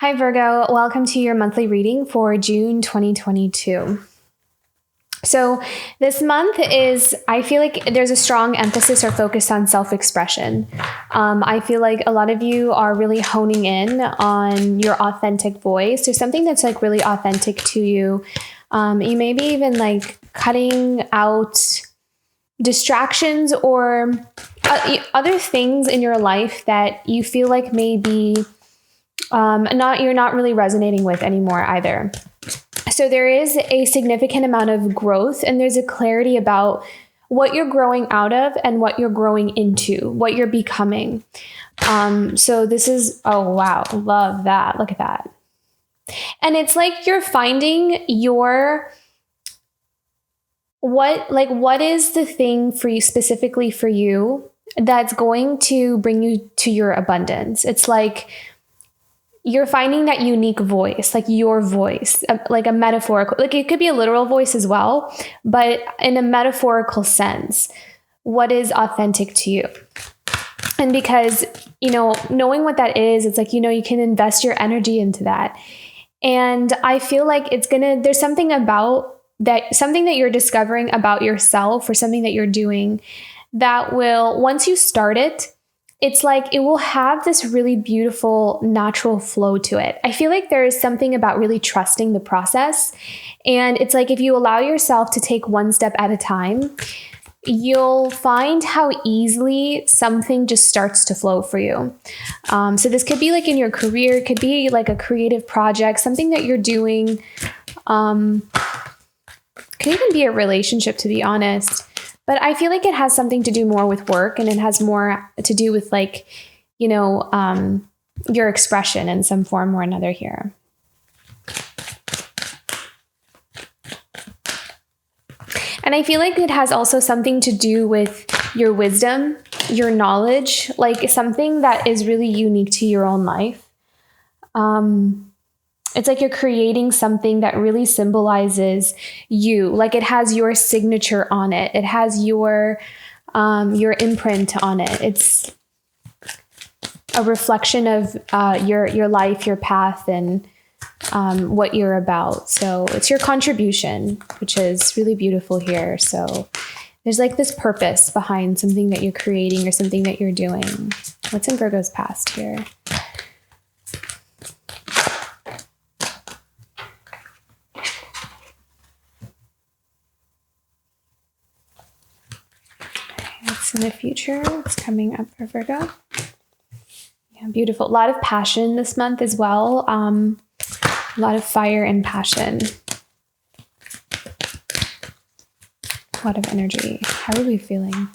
Hi, Virgo. Welcome to your monthly reading for June 2022. So, this month I feel like there's a strong emphasis or focus on self expression. I feel like a lot of you are really honing in on your authentic voice or something that's like really authentic to you. You may be even like cutting out distractions or other things in your life that you feel like maybe you're not really resonating with anymore either. So there is a significant amount of growth and there's a clarity about what you're growing out of and what you're growing into, what you're becoming. So this is, oh wow, love that. Look at that. And it's like you're finding what is the thing for you, specifically for you, that's going to bring you to your abundance. It's like you're finding that unique voice, like your voice, like a metaphorical, like it could be a literal voice as well, but in a metaphorical sense, what is authentic to you? And because, knowing what that is, it's like, you can invest your energy into that. And I feel like there's something about that, something that you're discovering about yourself or something that you're doing that will, once you start it, it's like it will have this really beautiful natural flow to it. I feel like there is something about really trusting the process. And it's like if you allow yourself to take one step at a time, you'll find how easily something just starts to flow for you. So this could be like in your career, it could be like a creative project, something that you're doing. Could even be a relationship, to be honest. But I feel like it has something to do more with work and it has more to do with your expression in some form or another here. And I feel like it has also something to do with your wisdom, your knowledge, like something that is really unique to your own life. It's like you're creating something that really symbolizes you. Like it has your signature on it. It has your imprint on it. It's a reflection of your life, your path, and what you're about. So it's your contribution, which is really beautiful here. So there's like this purpose behind something that you're creating or something that you're doing. What's in Virgo's past here? In the future, it's coming up for Virgo. Yeah, beautiful. A lot of passion this month as well. A lot of fire and passion. A lot of energy. How are we feeling?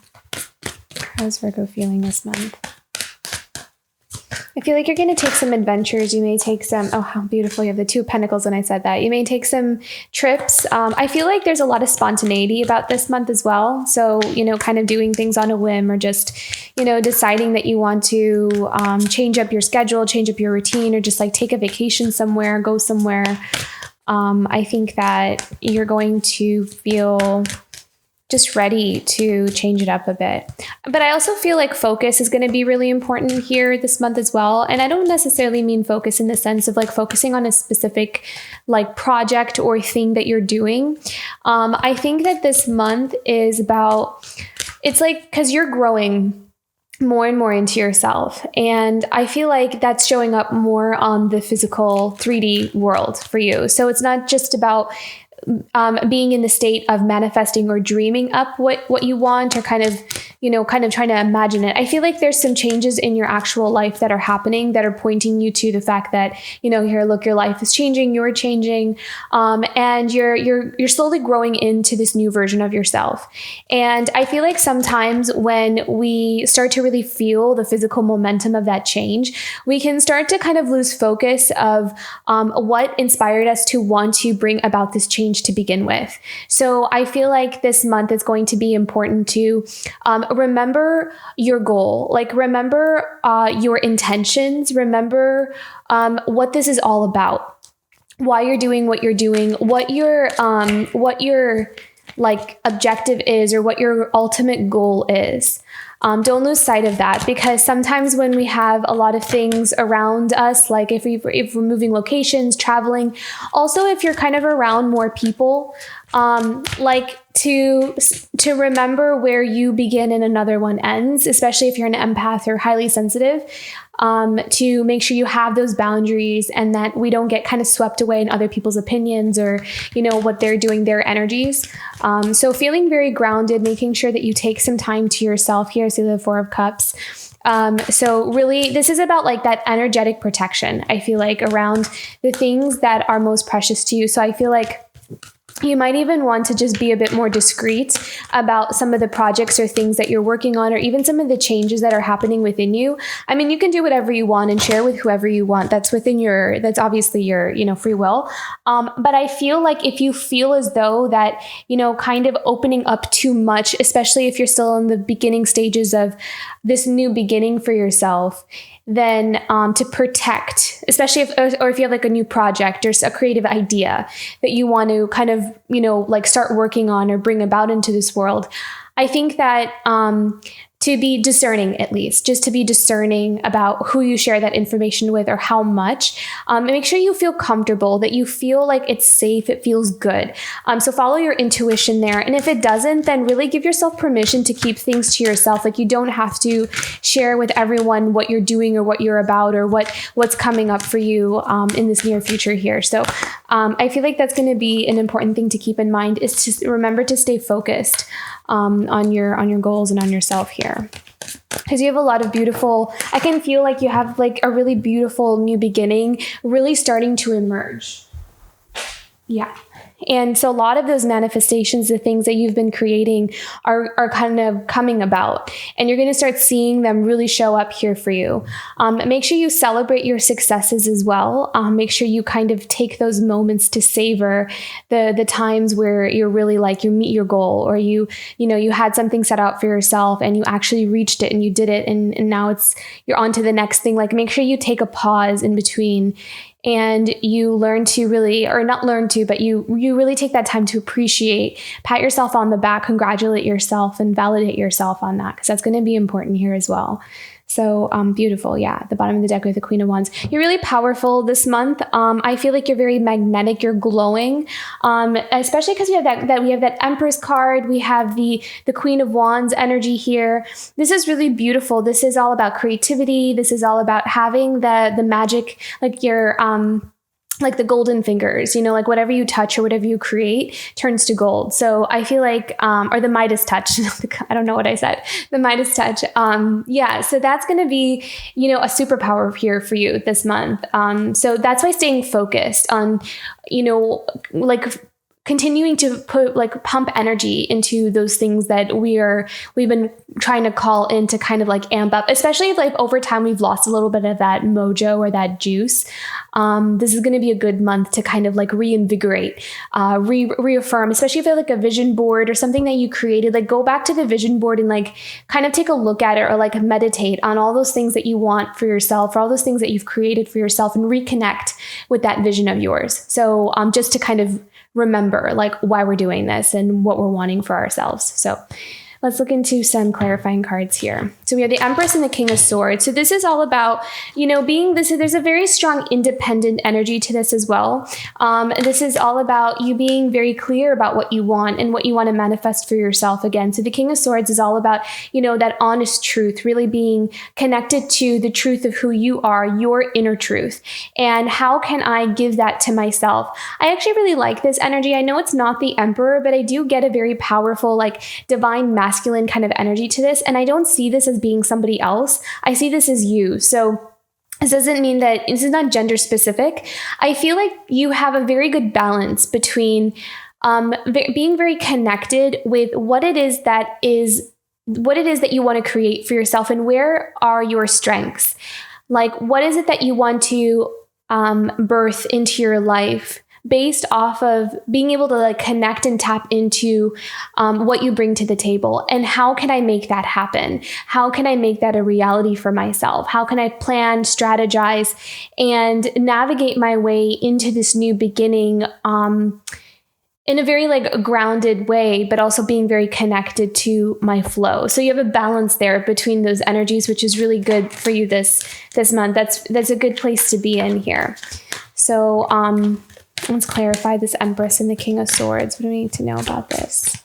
How's Virgo feeling this month? I feel like you're going to take some adventures. You may take some, oh, how beautiful. You have the Two of Pentacles when I said that. You may take some trips. I feel like there's a lot of spontaneity about this month as well. So, kind of doing things on a whim or just, deciding that you want to change up your schedule, change up your routine, or just like take a vacation somewhere, go somewhere. I think that you're going to feel just ready to change it up a bit. But I also feel like focus is going to be really important here this month as well. And I don't necessarily mean focus in the sense of like focusing on a specific like project or thing that you're doing. I think that this month is about, it's like, because you're growing more and more into yourself. And I feel like that's showing up more on the physical 3D world for you. So it's not just about being in the state of manifesting or dreaming up what you want or kind of trying to imagine it. I feel like there's some changes in your actual life that are happening that are pointing you to the fact that, here, look, your life is changing, you're changing, and you're slowly growing into this new version of yourself. And I feel like sometimes when we start to really feel the physical momentum of that change, we can start to kind of lose focus of what inspired us to want to bring about this change to begin with. So I feel like this month is going to be important to remember your goal, like remember your intentions, remember what this is all about, why you're doing what you're doing, what your like objective is or what your ultimate goal is. Don't lose sight of that, because sometimes when we have a lot of things around us, like if we're moving locations, traveling, also if you're kind of around more people, like to remember where you begin and another one ends, especially if you're an empath or highly sensitive, to make sure you have those boundaries and that we don't get kind of swept away in other people's opinions or, what they're doing, their energies. So feeling very grounded, making sure that you take some time to yourself here. So the Four of Cups. So really, this is about like that energetic protection, I feel like, around the things that are most precious to you. So I feel like you might even want to just be a bit more discreet about some of the projects or things that you're working on, or even some of the changes that are happening within you. I mean, you can do whatever you want and share with whoever you want. That's obviously your, free will. But I feel like if you feel as though that, kind of opening up too much, especially if you're still in the beginning stages of this new beginning for yourself, then to protect, especially if you have like a new project or a creative idea that you want to kind of, like start working on or bring about into this world. I think that to be discerning, at least, just to be discerning about who you share that information with or how much, and make sure you feel comfortable, that you feel like it's safe, it feels good. So follow your intuition there. And if it doesn't, then really give yourself permission to keep things to yourself. Like you don't have to share with everyone what you're doing or what you're about or what's coming up for you in this near future here. So I feel like that's going to be an important thing to keep in mind, is to remember to stay focused on your goals and on yourself here, because you have a lot of I can feel like you have like a really beautiful new beginning really starting to emerge. Yeah. And so a lot of those manifestations, the things that you've been creating are kind of coming about, and you're going to start seeing them really show up here for you. Make sure you celebrate your successes as well. Make sure you kind of take those moments to savor the times where you're really like you meet your goal, or you had something set out for yourself and you actually reached it and you did it. And now you're on to the next thing. Like make sure you take a pause in between, and you learn to really, or not learn to, but you really take that time to appreciate, pat yourself on the back, congratulate yourself, and validate yourself on that, because that's going to be important here as well. So beautiful. Yeah. At the bottom of the deck with the Queen of Wands. You're really powerful this month. I feel like you're very magnetic. You're glowing, especially because we have that Empress card. We have the Queen of Wands energy here. This is really beautiful. This is all about creativity. This is all about having the magic, like your like the golden fingers, like whatever you touch or whatever you create turns to gold. So I feel like, or the Midas touch, I don't know what I said, the Midas touch. Yeah. So that's going to be, a superpower here for you this month. So that's why staying focused on, like continuing to pump energy into those things that we've been trying to call in to kind of like amp up, especially if like over time we've lost a little bit of that mojo or that juice. This is going to be a good month to kind of like reinvigorate, reaffirm, especially if you have like a vision board or something that you created, like go back to the vision board and like kind of take a look at it, or like meditate on all those things that you want for yourself, or all those things that you've created for yourself, and reconnect with that vision of yours. So just to kind of remember like why we're doing this and what we're wanting for ourselves. So let's look into some clarifying cards here. So we have the Empress and the King of Swords. So this is all about, there's a very strong independent energy to this as well. This is all about you being very clear about what you want and what you want to manifest for yourself again. So the King of Swords is all about, that honest truth, really being connected to the truth of who you are, your inner truth. And how can I give that to myself? I actually really like this energy. I know it's not the Emperor, but I do get a very powerful, like divine masculine kind of energy to this. And I don't see this as being somebody else. I see this as you. So this doesn't mean that this is not gender specific. I feel like you have a very good balance between being very connected with what it is that you want to create for yourself, and where are your strengths? Like, what is it that you want to birth into your life, based off of being able to like connect and tap into what you bring to the table, and how can I make that happen? How can I make that a reality for myself? How can I plan, strategize, and navigate my way into this new beginning in a very like grounded way, but also being very connected to my flow. So you have a balance there between those energies, which is really good for you this month. That's a good place to be in here. So let's clarify this Empress and the King of Swords. What do we need to know about this?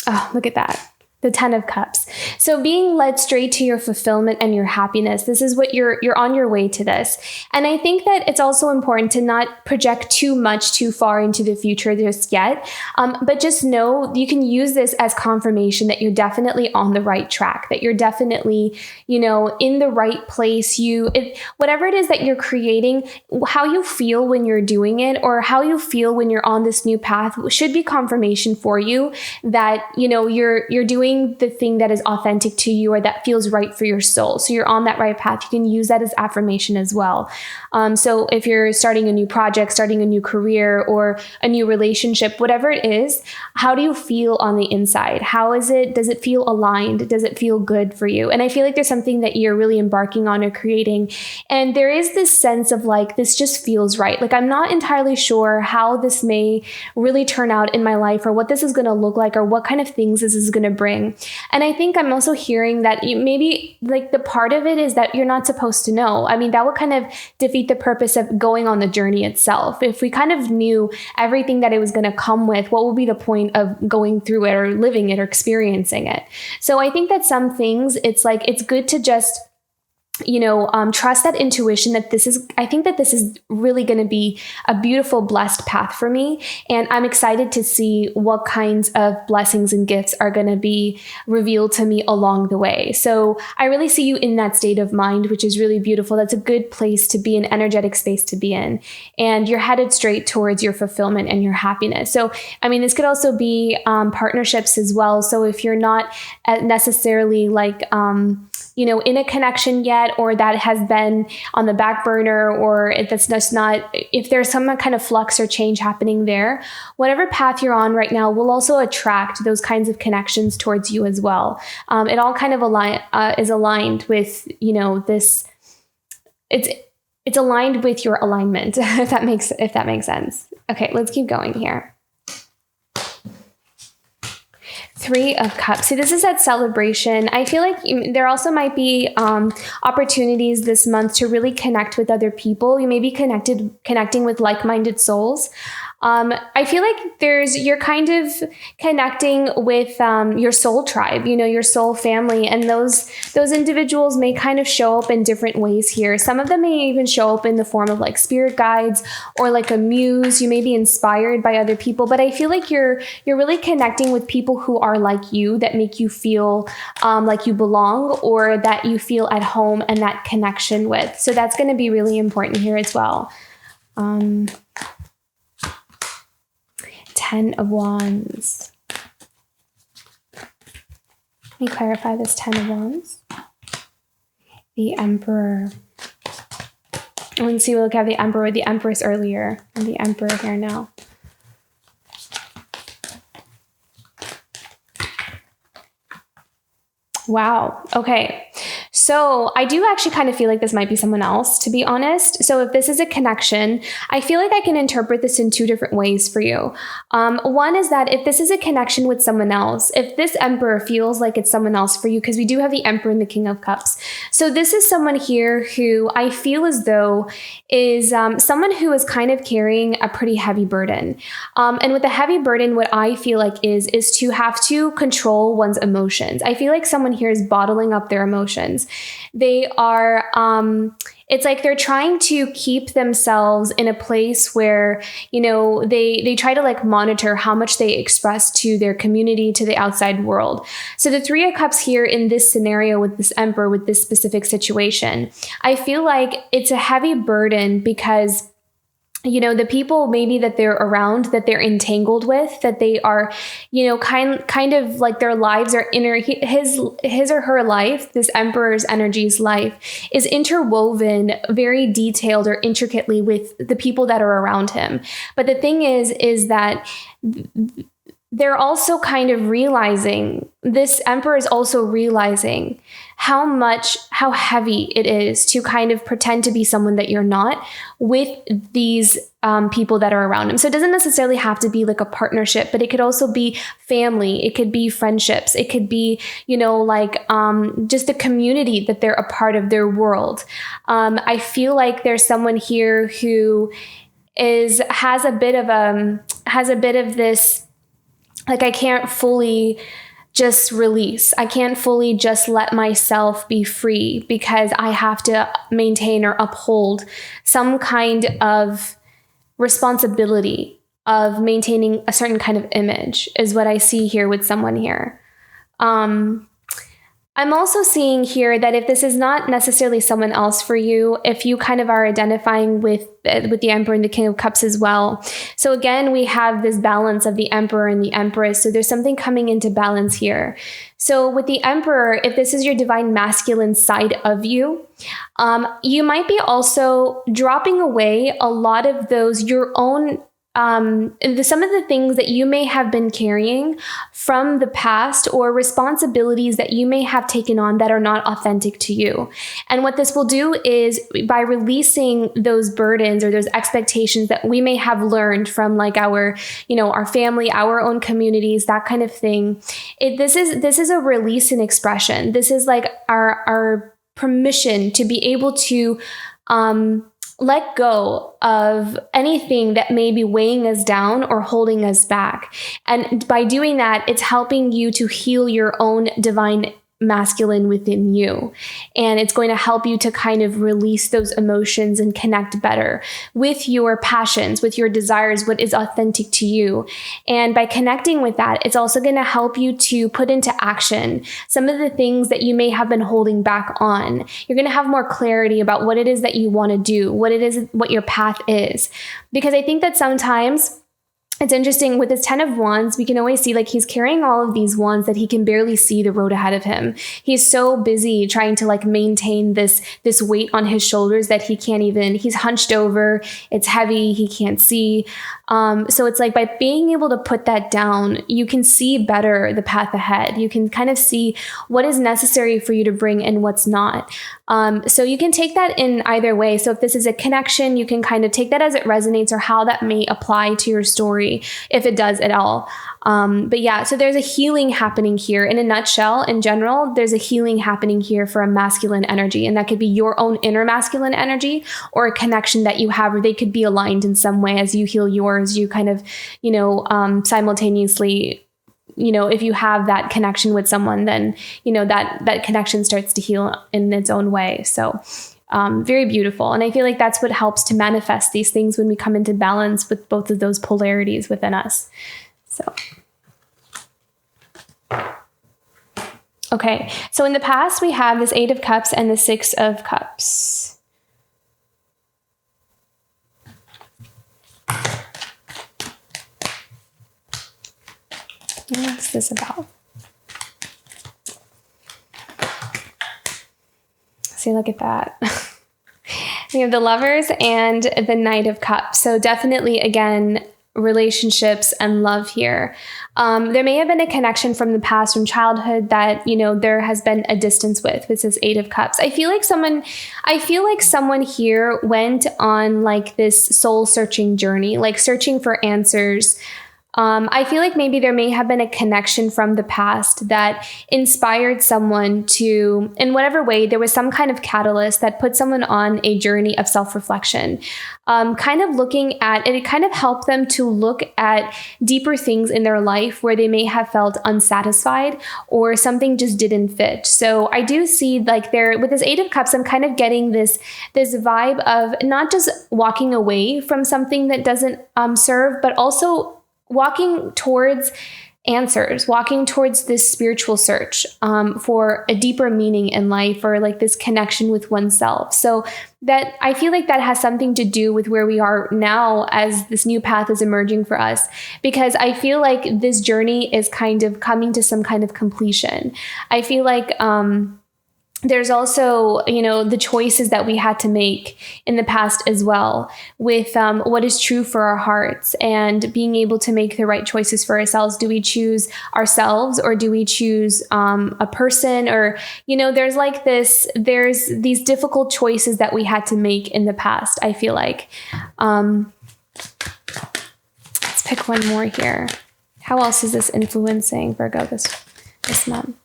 Oh, look at that. The 10 of Cups. So being led straight to your fulfillment and your happiness. This is what you're on your way to this. And I think that it's also important to not project too much too far into the future just yet. But just know you can use this as confirmation that you're definitely on the right track, that you're definitely, in the right place. Whatever it is that you're creating, how you feel when you're doing it or how you feel when you're on this new path should be confirmation for you that, you're doing the thing that is authentic to you or that feels right for your soul. So you're on that right path. You can use that as affirmation as well. So if you're starting a new project, starting a new career or a new relationship, whatever it is, how do you feel on the inside? Does it feel aligned? Does it feel good for you? And I feel like there's something that you're really embarking on or creating. And there is this sense of like, this just feels right. Like, I'm not entirely sure how this may really turn out in my life or what this is going to look like or what kind of things this is going to bring. And I think I'm also hearing that maybe like the part of it is that you're not supposed to know. I mean, that would kind of defeat the purpose of going on the journey itself. If we kind of knew everything that it was going to come with, what would be the point of going through it or living it or experiencing it? So I think that some things, it's like, it's good to just trust that intuition that I think that this is really going to be a beautiful, blessed path for me. And I'm excited to see what kinds of blessings and gifts are going to be revealed to me along the way. So I really see you in that state of mind, which is really beautiful. That's a good place to be, an energetic space to be in. And you're headed straight towards your fulfillment and your happiness. So, I mean, this could also be partnerships as well. So if you're not necessarily like, in a connection yet, or that has been on the back burner, or if there's some kind of flux or change happening there, whatever path you're on right now will also attract those kinds of connections towards you as well. It all kind of is aligned with, this, it's aligned with your alignment, if that makes sense. Okay, let's keep going here. 3 of Cups. See, this is that celebration. I feel like there also might be opportunities this month to really connect with other people. You may be connecting with like-minded souls. I feel like you're kind of connecting with your soul tribe, your soul family, and those individuals may kind of show up in different ways here. Some of them may even show up in the form of like spirit guides or like a muse. You may be inspired by other people, but I feel like you're really connecting with people who are like you, that make you feel like you belong or that you feel at home and that connection with. So that's going to be really important here as well. 10 of Wands. Let me clarify this 10 of Wands. The Emperor. Let's see, we'll look at the Emperor, the Empress earlier, and the Emperor here now. Wow. Okay. So I do actually kind of feel like this might be someone else, to be honest. So if this is a connection, I feel like I can interpret this in 2 different ways for you. One is that if this is a connection with someone else, if this Emperor feels like it's someone else for you, because we do have the Emperor and the King of Cups. So this is someone here who I feel as though is someone who is kind of carrying a pretty heavy burden. And with a heavy burden, what I feel like is to have to control one's emotions. I feel like someone here is bottling up their emotions. They are, it's like they're trying to keep themselves in a place where, they try to like monitor how much they express to their community, to the outside world. So the 3 of Cups here in this scenario with this Emperor, with this specific situation, I feel like it's a heavy burden because the people maybe that they're around, that they're entangled with, that they are, kind of like their lives are his or her life, this Emperor's energy's life is interwoven very detailed or intricately with the people that are around him. But the thing is that they're also kind of realizing, this Emperor is also realizing how heavy it is to kind of pretend to be someone that you're not with these people that are around him. So it doesn't necessarily have to be like a partnership, but it could also be family. It could be friendships. It could be, just a community that they're a part of, their world. I feel like there's someone here who has a bit of this, like, I can't fully just release. I can't fully just let myself be free because I have to maintain or uphold some kind of responsibility of maintaining a certain kind of image, is what I see here with someone here. I'm also seeing here that if this is not necessarily someone else for you, if you kind of are identifying with the Emperor and the King of Cups as well. So again, we have this balance of the Emperor and the Empress. So there's something coming into balance here. So with the Emperor, if this is your divine masculine side of you, you might be also dropping away a lot of those, your own some of the things that you may have been carrying from the past, or responsibilities that you may have taken on that are not authentic to you. And what this will do is, by releasing those burdens or those expectations that we may have learned from like our family, our own communities, that kind of thing. This is a release and expression. This is like our permission to be able to, let go of anything that may be weighing us down or holding us back. And by doing that, it's helping you to heal your own divine masculine within you. And it's going to help you to kind of release those emotions and connect better with your passions, with your desires, what is authentic to you. And by connecting with that, it's also going to help you to put into action some of the things that you may have been holding back on. You're going to have more clarity about what it is that you want to do, what your path is. Because I think that sometimes it's interesting with this 10 of Wands, we can always see like he's carrying all of these wands that he can barely see the road ahead of him. He's so busy trying to like maintain this weight on his shoulders that he's hunched over. It's heavy. He can't see. So it's like by being able to put that down, you can see better the path ahead. You can kind of see what is necessary for you to bring and what's not. So you can take that in either way. So if this is a connection, you can kind of take that as it resonates or how that may apply to your story, if it does at all. But yeah, so there's a healing happening here. In a nutshell, in general, there's a healing happening here for a masculine energy. And that could be your own inner masculine energy, or a connection that you have, or they could be aligned in some way as you heal yours. You kind of, simultaneously, if you have that connection with someone, then, that connection starts to heal in its own way. So very beautiful. And I feel like that's what helps to manifest these things when we come into balance with both of those polarities within us. So, okay. So in the past, we have this 8 of Cups and the 6 of Cups. What's this about? See, look at that. We have the Lovers and the Knight of Cups. So definitely, again, relationships and love here. There may have been a connection from the past, from childhood, that, there has been a distance with this 8 of Cups. I feel like someone here went on like this soul searching journey, like searching for answers. I feel like maybe there may have been a connection from the past that inspired someone to, in whatever way, there was some kind of catalyst that put someone on a journey of self-reflection, kind of looking at, and it kind of helped them to look at deeper things in their life where they may have felt unsatisfied or something just didn't fit. So I do see like with this 8 of Cups, I'm kind of getting this vibe of not just walking away from something that doesn't serve, but also walking towards answers, walking towards this spiritual search for a deeper meaning in life, or like this connection with oneself. So that I feel like that has something to do with where we are now as this new path is emerging for us, because I feel like this journey is kind of coming to some kind of completion. I feel like there's also, the choices that we had to make in the past as well with what is true for our hearts and being able to make the right choices for ourselves. Do we choose ourselves or do we choose a person? Or, there's these difficult choices that we had to make in the past, I feel like. Let's pick one more here. How else is this influencing Virgo this month?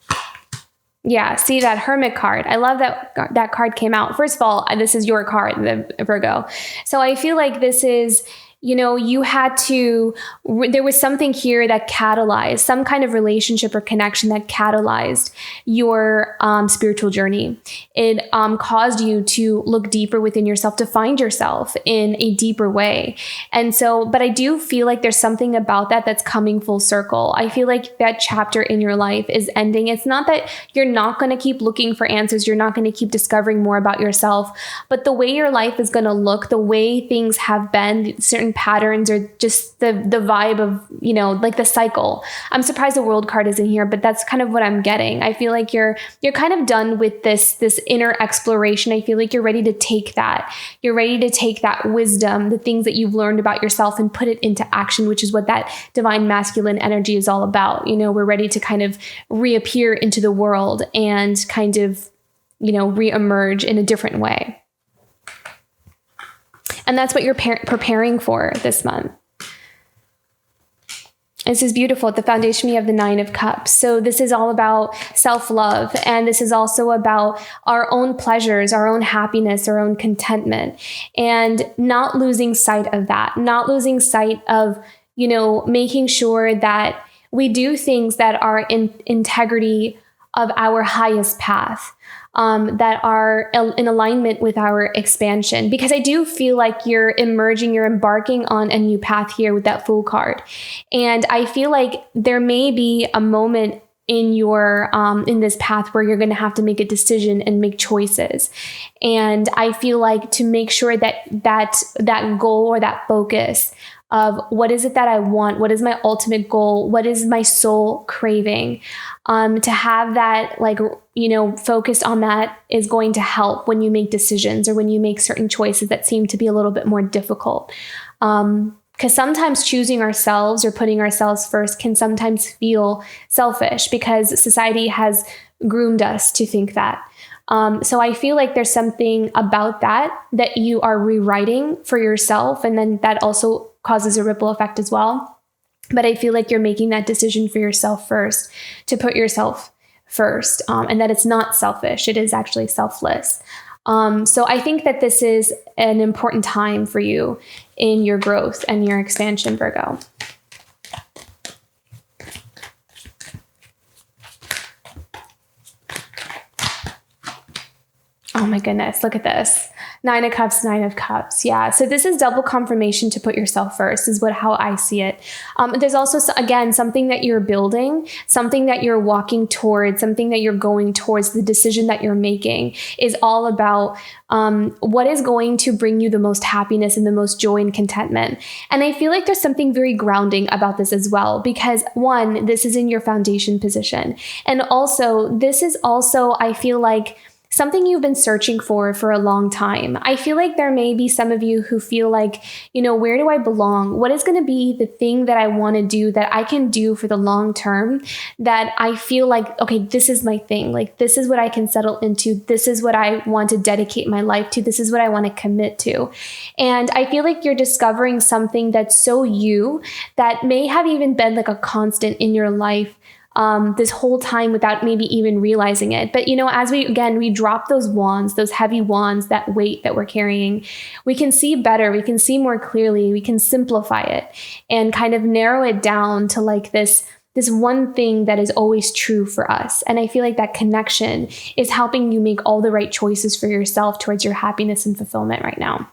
Yeah, see that Hermit card. I love that card came out. First of all, this is your card, the Virgo. So I feel like this is, you had to, there was something here that catalyzed, some kind of relationship or connection that catalyzed your spiritual journey. It caused you to look deeper within yourself, to find yourself in a deeper way. And so, but I do feel like there's something about that that's coming full circle. I feel like that chapter in your life is ending. It's not that you're not going to keep looking for answers. You're not going to keep discovering more about yourself, but the way your life is going to look, the way things have been, certain patterns, or just the vibe of, like the cycle. I'm surprised the World card isn't here, but that's kind of what I'm getting. I feel like you're kind of done with this inner exploration. I feel like you're ready to take that. You're ready to take that wisdom, the things that you've learned about yourself, and put it into action, which is what that divine masculine energy is all about. We're ready to kind of reappear into the world and kind of, reemerge in a different way. And that's what you're preparing for this month. This is beautiful. At the foundation, we have the 9 of Cups. So this is all about self-love. And this is also about our own pleasures, our own happiness, our own contentment, and not losing sight of that, not losing sight of, making sure that we do things that are in integrity of our highest path. That are in alignment with our expansion, because I do feel like you're embarking on a new path here with that Fool card. And I feel like there may be a moment in your, in this path where you're going to have to make a decision and make choices. And I feel like to make sure that goal or that focus of what is it that I want? What is my ultimate goal? What is my soul craving? To have that, focused on that is going to help when you make decisions or when you make certain choices that seem to be a little bit more difficult. Because sometimes choosing ourselves or putting ourselves first can sometimes feel selfish because society has groomed us to think that. So I feel like there's something about that you are rewriting for yourself. And then that also causes a ripple effect as well. But I feel like you're making that decision for yourself first, to put yourself first, and that it's not selfish. It is actually selfless. So I think that this is an important time for you in your growth and your expansion, Virgo. Oh my goodness, look at this. 9 of Cups, 9 of Cups. Yeah. So this is double confirmation to put yourself first is how I see it. There's also, again, something that you're building, something that you're walking towards, something that you're going towards. The decision that you're making is all about what is going to bring you the most happiness and the most joy and contentment. And I feel like there's something very grounding about this as well, because one, this is in your foundation position. And also, this is also, I feel like, something you've been searching for a long time. I feel like there may be some of you who feel like, where do I belong? What is going to be the thing that I want to do that I can do for the long term, that I feel like, okay, this is my thing. Like, this is what I can settle into. This is what I want to dedicate my life to. This is what I want to commit to. And I feel like you're discovering something that's so you, that may have even been like a constant in your life this whole time without maybe even realizing it. But, as we drop those wands, those heavy wands, that weight that we're carrying, we can see better, we can see more clearly, we can simplify it and kind of narrow it down to like this one thing that is always true for us. And I feel like that connection is helping you make all the right choices for yourself towards your happiness and fulfillment right now.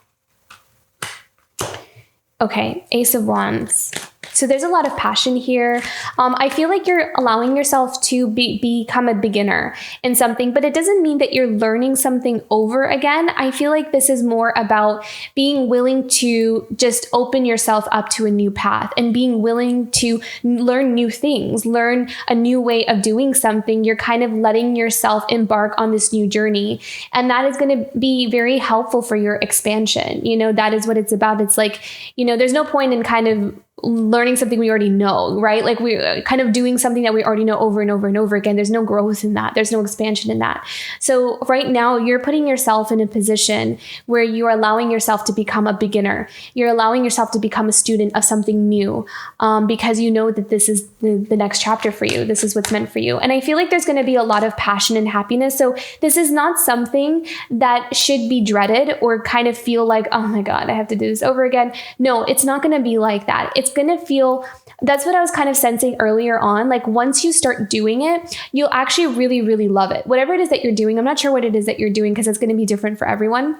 Okay, Ace of Wands. So there's a lot of passion here. I feel like you're allowing yourself to become a beginner in something, but it doesn't mean that you're learning something over again. I feel like this is more about being willing to just open yourself up to a new path and being willing to learn new things, learn a new way of doing something. You're kind of letting yourself embark on this new journey. And that is going to be very helpful for your expansion. That is what it's about. It's like, there's no point in kind of learning something we already know, right? Like we're kind of doing something that we already know over and over and over again. There's no growth in that. There's no expansion in that. So right now you're putting yourself in a position where you are allowing yourself to become a beginner. You're allowing yourself to become a student of something new, because you know that this is the next chapter for you. This is what's meant for you. And I feel like there's going to be a lot of passion and happiness. So this is not something that should be dreaded or kind of feel like, oh my God, I have to do this over again. No, it's not going to be like that. It's going to feel, that's what I was kind of sensing earlier on. Like once you start doing it, you'll actually really, really love it. Whatever it is that you're doing, I'm not sure what it is that you're doing because it's going to be different for everyone.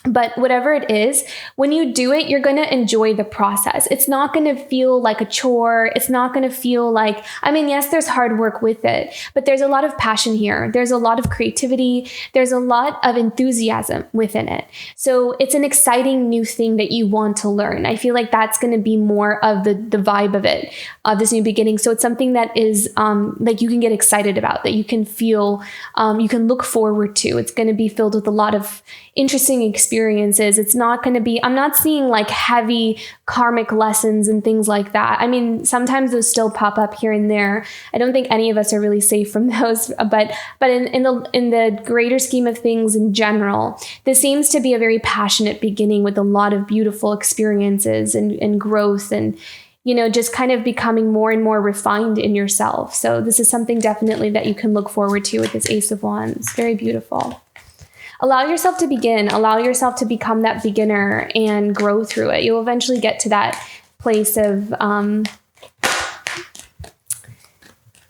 But whatever it is, when you do it, you're going to enjoy the process. It's not going to feel like a chore. It's not going to feel like, yes, there's hard work with it, but there's a lot of passion here. There's a lot of creativity. There's a lot of enthusiasm within it. So it's an exciting new thing that you want to learn. I feel like that's going to be more of the vibe of it, of this new beginning. So it's something that is like you can get excited about, that you can feel, you can look forward to. It's going to be filled with a lot of interesting experiences. It's not going to be, I'm not seeing like heavy karmic lessons and things like that. Sometimes those still pop up here and there. I don't think any of us are really safe from those, but in the greater scheme of things in general, this seems to be a very passionate beginning with a lot of beautiful experiences and growth and just kind of becoming more and more refined in yourself. So this is something definitely that you can look forward to with this Ace of Wands. Very beautiful. Allow yourself to begin. Allow yourself to become that beginner and grow through it. You'll eventually get to that place of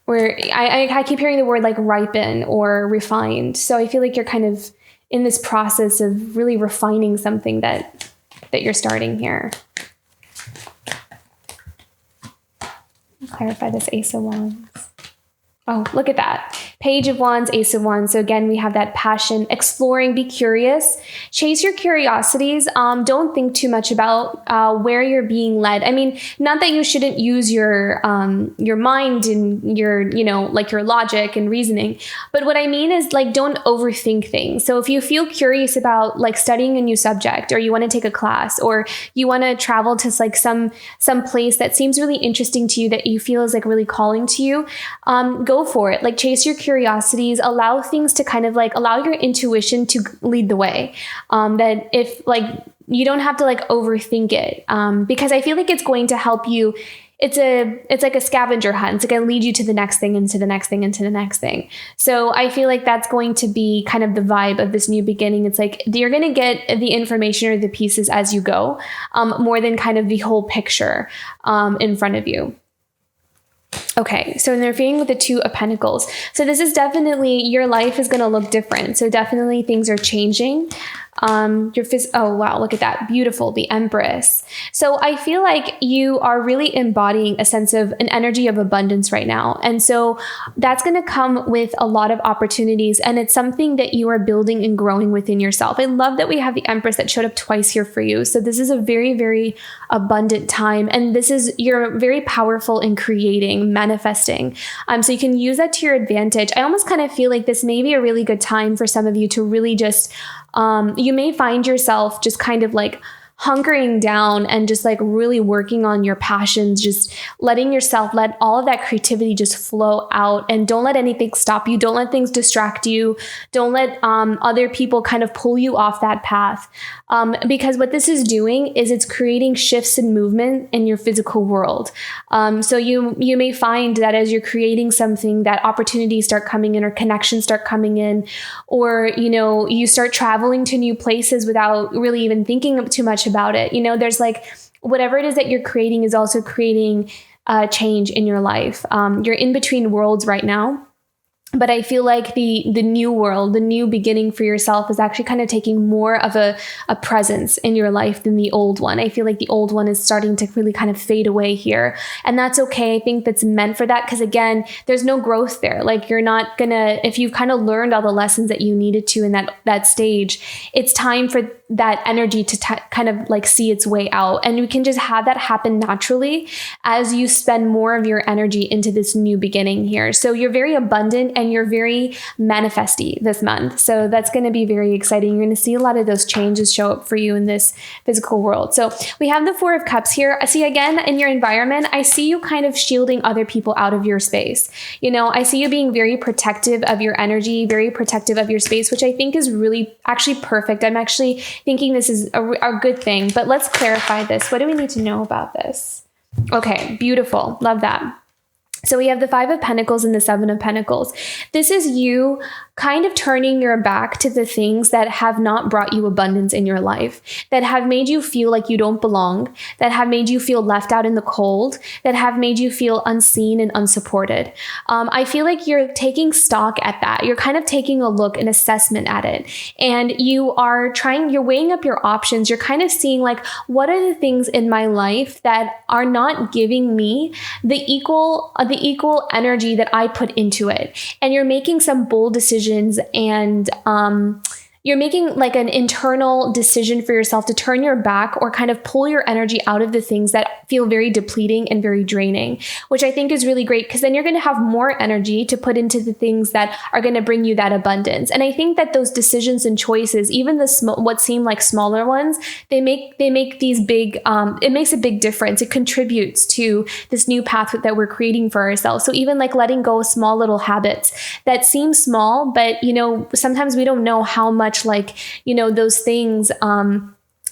where I keep hearing the word like ripen or refined. So I feel like you're kind of in this process of really refining something that you're starting here. Clarify this Ace of Wands. Oh, look at that. Page of Wands, Ace of Wands. So again, we have that passion, exploring, be curious, chase your curiosities. Don't think too much about where you're being led. Not that you shouldn't use your mind and your, like your logic and reasoning. But what I mean is like, don't overthink things. So if you feel curious about like studying a new subject, or you want to take a class, or you want to travel to like some place that seems really interesting to you, that you feel is like really calling to you, go for it. Like chase your curiosities, allow things to kind of like, allow your intuition to lead the way. That if like, you don't have to like overthink it, because I feel like it's going to help you. It's like a scavenger hunt. It's going to lead you to the next thing, into the next thing, into the next thing. So I feel like that's going to be kind of the vibe of this new beginning. It's like you're going to get the information or the pieces as you go, more than kind of the whole picture in front of you. Okay, so they're feeling with the Two of Pentacles. So this is definitely, your life is going to look different. So definitely things are changing. Oh wow, look at that. Beautiful, the Empress. So I feel like you are really embodying a sense of an energy of abundance right now. And so that's going to come with a lot of opportunities, and it's something that you are building and growing within yourself. I love that we have the Empress that showed up twice here for you. So this is a very, very abundant time. And you're very powerful in creating, manifesting. So you can use that to your advantage. I almost kind of feel like this may be a really good time for some of you to really just, you may find yourself just kind of like hunkering down and just like really working on your passions, just letting yourself, let all of that creativity just flow out, and don't let anything stop you. Don't let things distract you. Don't let other people kind of pull you off that path. Because what this is doing is it's creating shifts and movement in your physical world. So you may find that as you're creating something, that opportunities start coming in, or connections start coming in, or, you start traveling to new places without really even thinking too much about it. There's like, whatever it is that you're creating is also creating change in your life. You're in between worlds right now. But I feel like the new world, the new beginning for yourself is actually kind of taking more of a presence in your life than the old one. I feel like the old one is starting to really kind of fade away here. And that's okay. I think that's meant for that because, again, there's no growth there. Like, you're not gonna, if you've kind of learned all the lessons that you needed to in that stage, it's time for that energy to kind of like see its way out. And you can just have that happen naturally as you spend more of your energy into this new beginning here. So you're very abundant and you're very manifesty this month. So that's going to be very exciting. You're going to see a lot of those changes show up for you in this physical world. So we have the Four of Cups here. I see, again, in your environment, I see you kind of shielding other people out of your space. You know, I see you being very protective of your energy, very protective of your space, which I think is really actually perfect. I'm actually thinking this is a good thing, but let's clarify this. What do we need to know about this? Okay, beautiful. Love that. So we have the Five of Pentacles and the Seven of Pentacles. This is you kind of turning your back to the things that have not brought you abundance in your life, that have made you feel like you don't belong, that have made you feel left out in the cold, that have made you feel unseen and unsupported. I feel like you're taking stock at that. You're kind of taking a look, an assessment at it. And you're weighing up your options. You're kind of seeing like, what are the things in my life that are not giving me the equal energy that I put into it? And you're making some bold decisions and you're making like an internal decision for yourself to turn your back or kind of pull your energy out of the things that feel very depleting and very draining, which I think is really great because then you're going to have more energy to put into the things that are going to bring you that abundance. And I think that those decisions and choices, even what seem like smaller ones, they make these big, it makes a big difference. It contributes to this new path that we're creating for ourselves. So even like letting go of small little habits that seem small, but sometimes we don't know how much those things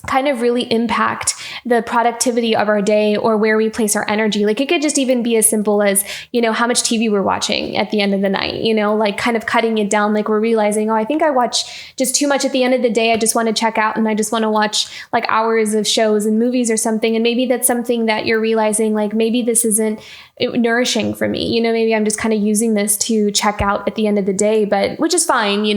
kind of really impact the productivity of our day or where we place our energy. Like, it could just even be as simple as, how much TV we're watching at the end of the night, like kind of cutting it down. Like, we're realizing, I think I watch just too much at the end of the day. I just want to check out and I just want to watch like hours of shows and movies or something. And maybe that's something that you're realizing, like, maybe this isn't nourishing for me. Maybe I'm just kind of using this to check out at the end of the day, which is fine, but you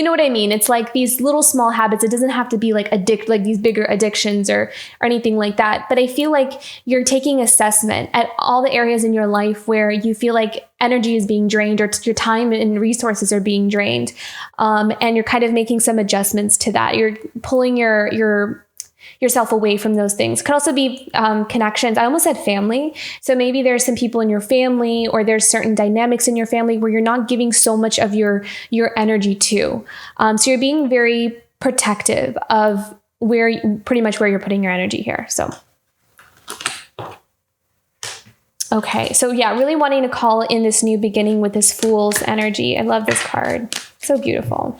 know what I mean? It's like these little small habits. It doesn't have to be like like these bigger addictions or anything like that. But I feel like you're taking assessment at all the areas in your life where you feel like energy is being drained or your time and resources are being drained. And you're kind of making some adjustments to that. You're pulling yourself away from those things. Could also be connections. I almost said family. So maybe there's some people in your family or there's certain dynamics in your family where you're not giving so much of your energy to. So you're being very protective of pretty much where you're putting your energy here. So, okay. So yeah, really wanting to call in this new beginning with this Fool's energy. I love this card. So beautiful.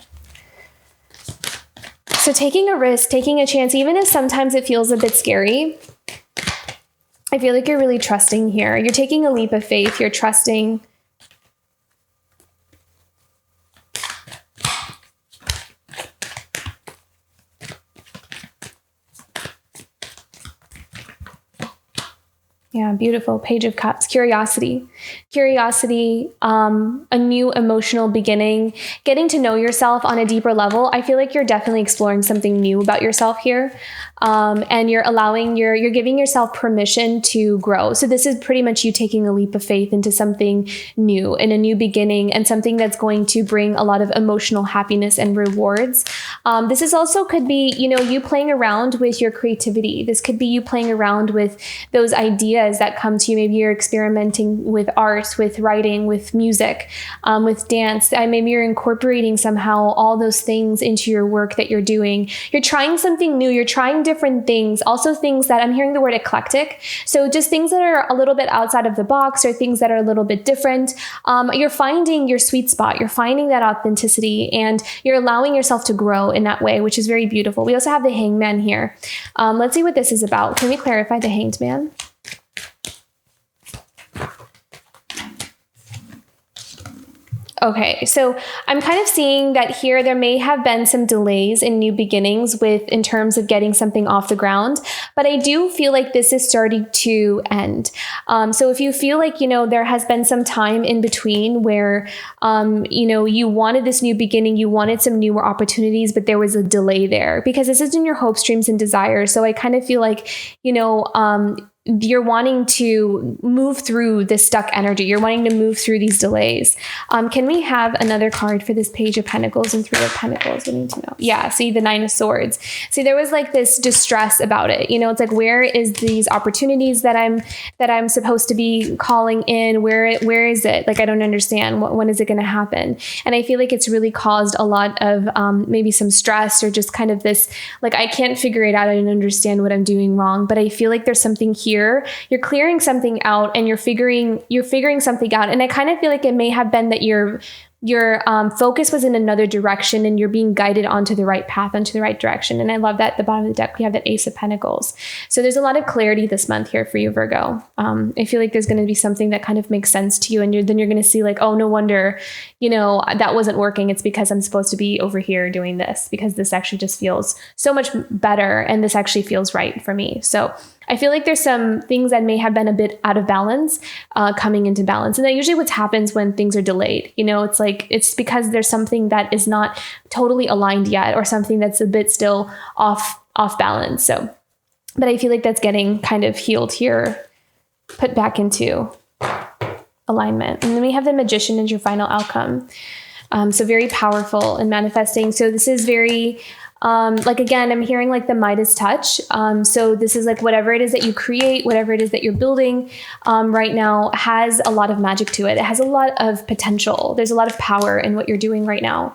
So taking a risk, taking a chance, even if sometimes it feels a bit scary, I feel like you're really trusting here. You're taking a leap of faith. You're trusting. Yeah, beautiful. Page of Cups. Curiosity, a new emotional beginning, getting to know yourself on a deeper level. I feel like you're definitely exploring something new about yourself here. And you're giving yourself permission to grow. So this is pretty much you taking a leap of faith into something new and a new beginning and something that's going to bring a lot of emotional happiness and rewards. This is also could be, you playing around with your creativity. This could be you playing around with those ideas that come to you. Maybe you're experimenting with art, with writing, with music, with dance. Maybe you're incorporating somehow all those things into your work that you're doing. You're trying something new. You're trying different things. Also things that I'm hearing the word eclectic. So just things that are a little bit outside of the box or things that are a little bit different. You're finding your sweet spot. You're finding that authenticity and you're allowing yourself to grow in that way, which is very beautiful. We also have the Hangman here. Let's see what this is about. Can we clarify the Hanged Man? Okay, so I'm kind of seeing that here there may have been some delays in new beginnings in terms of getting something off the ground, but I do feel like this is starting to end. So if you feel like, there has been some time in between where, you wanted this new beginning, you wanted some newer opportunities, but there was a delay there because this is in your hopes, dreams, and desires. So I kind of feel like, you're wanting to move through this stuck energy. You're wanting to move through these delays. Can we have another card for this Page of Pentacles and Three of Pentacles? We need to know. Yeah, see the Nine of Swords. See, there was like this distress about it. It's like, where is these opportunities that I'm supposed to be calling in? Where is it? Like, I don't understand. When is it going to happen? And I feel like it's really caused a lot of maybe some stress or just kind of this, like, I can't figure it out. I don't understand what I'm doing wrong. But I feel like there's something here. You're clearing something out and you're figuring something out. And I kind of feel like it may have been that your focus was in another direction and you're being guided onto the right path, onto the right direction. And I love that at the bottom of the deck, we have that Ace of Pentacles. So there's a lot of clarity this month here for you, Virgo. I feel like there's going to be something that kind of makes sense to you. And then you're going to see like, oh, no wonder, that wasn't working. It's because I'm supposed to be over here doing this, because this actually just feels so much better. And this actually feels right for me. So I feel like there's some things that may have been a bit out of balance coming into balance. And that usually what happens when things are delayed. It's because there's something that is not totally aligned yet, or something that's a bit still off balance. So, but I feel like that's getting kind of healed here, put back into alignment. And then we have the Magician as your final outcome. So very powerful in manifesting. So this is very... again, I'm hearing like the Midas touch. So this is like whatever it is that you create, whatever it is that you're building, right now has a lot of magic to it. It has a lot of potential. There's a lot of power in what you're doing right now.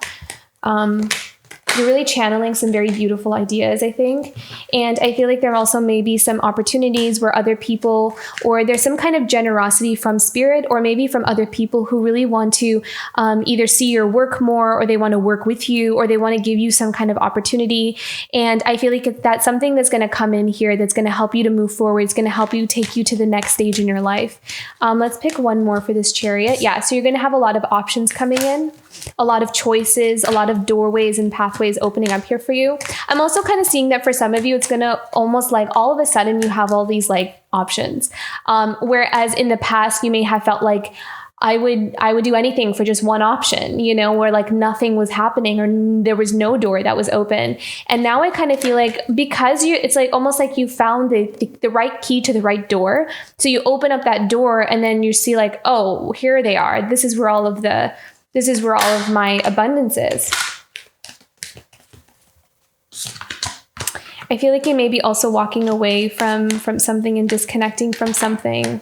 You're really channeling some very beautiful ideas, I think. And I feel like there also may be some opportunities where other people, or there's some kind of generosity from spirit, or maybe from other people who really want to either see your work more, or they want to work with you, or they want to give you some kind of opportunity. And I feel like that's something that's going to come in here that's going to help you to move forward. It's going to help you take you to the next stage in your life. Let's pick one more for this Chariot. Yeah, so you're going to have a lot of options coming in, a lot of choices, a lot of doorways and pathways opening up here for you. I'm also kind of seeing that for some of you, it's going to almost like all of a sudden you have all these like options. Whereas in the past, you may have felt like, I would do anything for just one option, where like nothing was happening or there was no door that was open. And now I kind of feel like, because it's like almost like you found the right key to the right door. So you open up that door and then you see like, oh, here they are. This is where all of my abundance is. I feel like you may be also walking away from something and disconnecting from something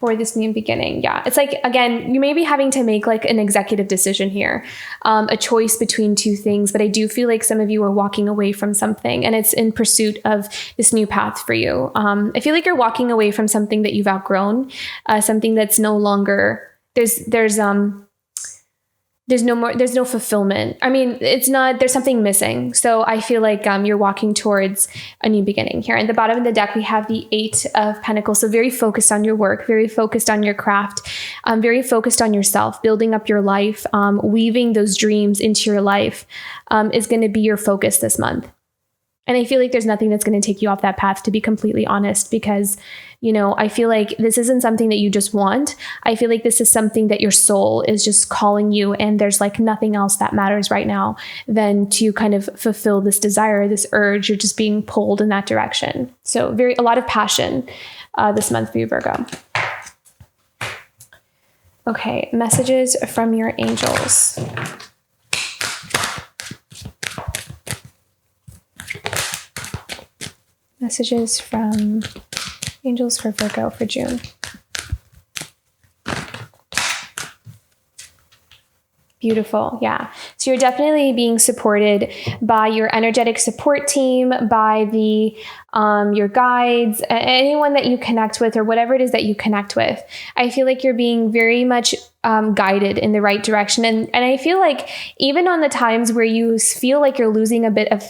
for this new beginning. Yeah. It's like, again, you may be having to make like an executive decision here, a choice between two things, but I do feel like some of you are walking away from something and it's in pursuit of this new path for you. I feel like you're walking away from something that you've outgrown, something that's no longer, there's no fulfillment. I mean, there's something missing. So I feel like you're walking towards a new beginning here. At the bottom of the deck, we have the Eight of Pentacles. So very focused on your work, very focused on your craft, very focused on yourself, building up your life, weaving those dreams into your life is going to be your focus this month. And I feel like there's nothing that's going to take you off that path, to be completely honest, because, I feel like this isn't something that you just want. I feel like this is something that your soul is just calling you. And there's like nothing else that matters right now than to kind of fulfill this desire, this urge. You're just being pulled in that direction. So a lot of passion this month for you, Virgo. Okay, messages from your angels. Messages from angels for Virgo for June. Beautiful. Yeah. So you're definitely being supported by your energetic support team, by your guides, anyone that you connect with, or whatever it is that you connect with. I feel like you're being very much guided in the right direction. And I feel like even on the times where you feel like you're losing a bit of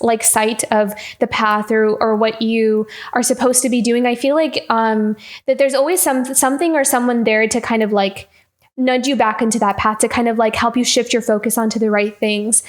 like sight of the path or what you are supposed to be doing, I feel like that there's always something or someone there to kind of like nudge you back into that path, to kind of like help you shift your focus onto the right things.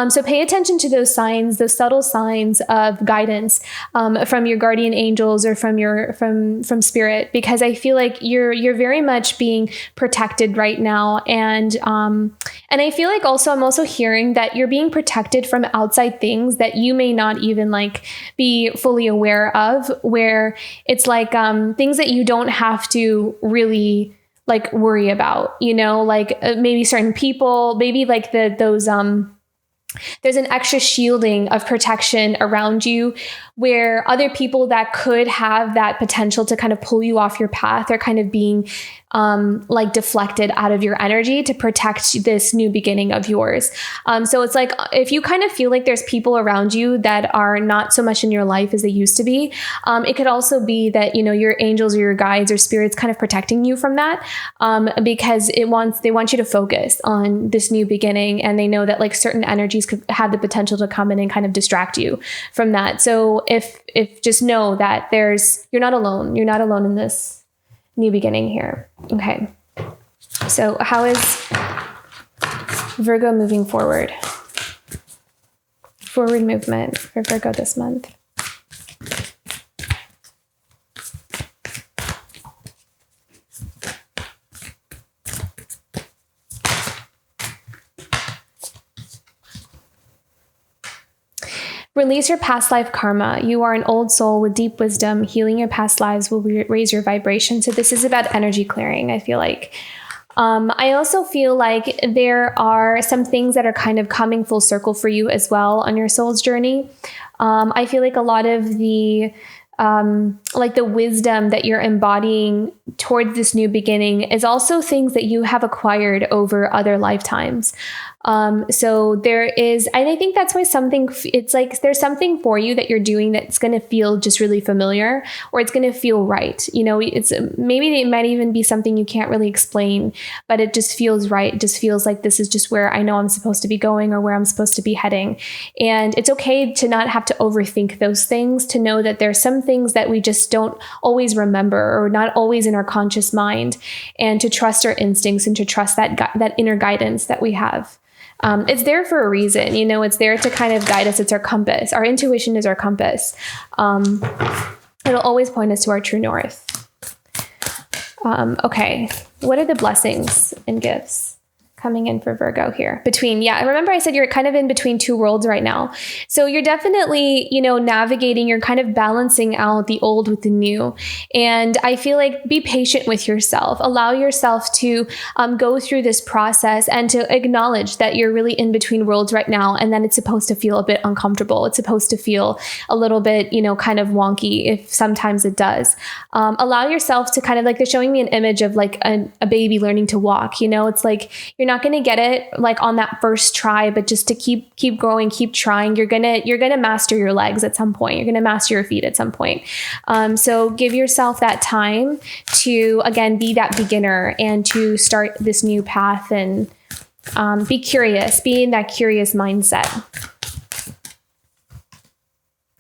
So pay attention to those signs, those subtle signs of guidance from your guardian angels or from spirit, because I feel like you're very much being protected right now. And I feel like I'm also hearing that you're being protected from outside things that you may not even like be fully aware of, where it's like things that you don't have to really like worry about, like maybe certain people, maybe like there's an extra shielding of protection around you, where other people that could have that potential to kind of pull you off your path are kind of being like deflected out of your energy to protect this new beginning of yours. So it's like, if you kind of feel like there's people around you that are not so much in your life as they used to be, it could also be that, your angels or your guides or spirits kind of protecting you from that, because they want you to focus on this new beginning. And they know that like certain energies could have the potential to come in and kind of distract you from that. So if just know that you're not alone. You're not alone in this new beginning here. Okay. So how is Virgo moving forward? Forward movement for Virgo this month. Release your past life karma. You are an old soul with deep wisdom. Healing your past lives will raise your vibration. So this is about energy clearing, I feel like. I also feel like there are some things that are kind of coming full circle for you as well on your soul's journey. I feel like a lot of the like the wisdom that you're embodying towards this new beginning is also things that you have acquired over other lifetimes. So there is, and I think that's why it's like, there's something for you that you're doing that's going to feel just really familiar, or it's going to feel right. Maybe it might even be something you can't really explain, but it just feels right. It just feels like this is just where I know I'm supposed to be going, or where I'm supposed to be heading. And it's okay to not have to overthink those things, to know that there's some things that we just don't always remember, or not always in our conscious mind, and to trust our instincts and to trust that inner guidance that we have. It's there for a reason, it's there to kind of guide us. It's our compass. Our intuition is our compass. It'll always point us to our true north. Okay. What are the blessings and gifts coming in for Virgo here? Remember I said you're kind of in between two worlds right now. So you're definitely, navigating, you're kind of balancing out the old with the new. And I feel like be patient with yourself. Allow yourself to go through this process and to acknowledge that you're really in between worlds right now, and that it's supposed to feel a bit uncomfortable. It's supposed to feel a little bit, kind of wonky, if sometimes it does. Allow yourself to kind of like, they're showing me an image of like a baby learning to walk. It's like, you're not going to get it like on that first try, but just to keep growing, keep trying, you're going to master your legs at some point. You're going to master your feet at some point. So give yourself that time to, again, be that beginner and to start this new path, and be curious, be in that curious mindset.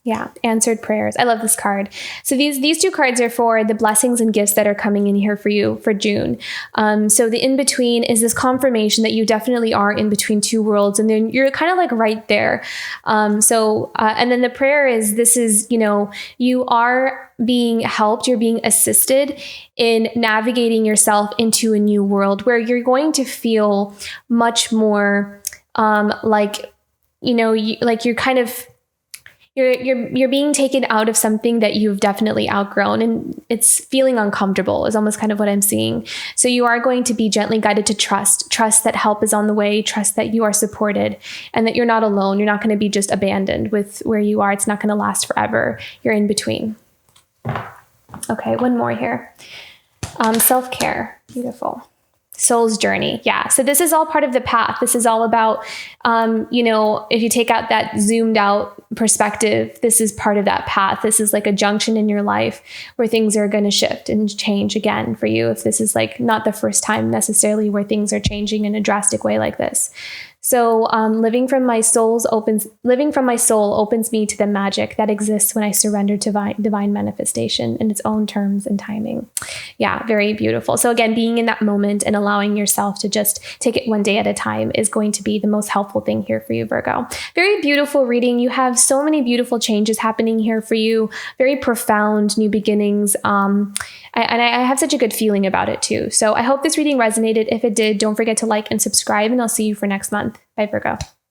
Yeah, answered prayers. I love this card. So these two cards are for the blessings and gifts that are coming in here for you for June. So the in-between is this confirmation that you definitely are in between two worlds, and then you're kind of like right there. And then the prayer is, this is, you are being helped, you're being assisted in navigating yourself into a new world where you're going to feel much more you're kind of, you're being taken out of something that you've definitely outgrown, and it's feeling uncomfortable is almost kind of what I'm seeing. So you are going to be gently guided to trust that help is on the way, trust that you are supported, and that you're not alone. You're not going to be just abandoned with where you are. It's not going to last forever. You're in between. Okay, one more here. Self-care. Beautiful. Soul's journey. Yeah. So this is all part of the path. This is all about, if you take out that zoomed out perspective, this is part of that path. This is like a junction in your life where things are going to shift and change again for you. If this is like not the first time necessarily where things are changing in a drastic way like this. So living from my soul opens me to the magic that exists when I surrender to divine manifestation in its own terms and timing. Yeah, very beautiful. So again, being in that moment and allowing yourself to just take it one day at a time is going to be the most helpful thing here for you, Virgo. Very beautiful reading. You have so many beautiful changes happening here for you. Very profound new beginnings. And I have such a good feeling about it too. So I hope this reading resonated. If it did, don't forget to like and subscribe, and I'll see you for next month. Bye, Virgo.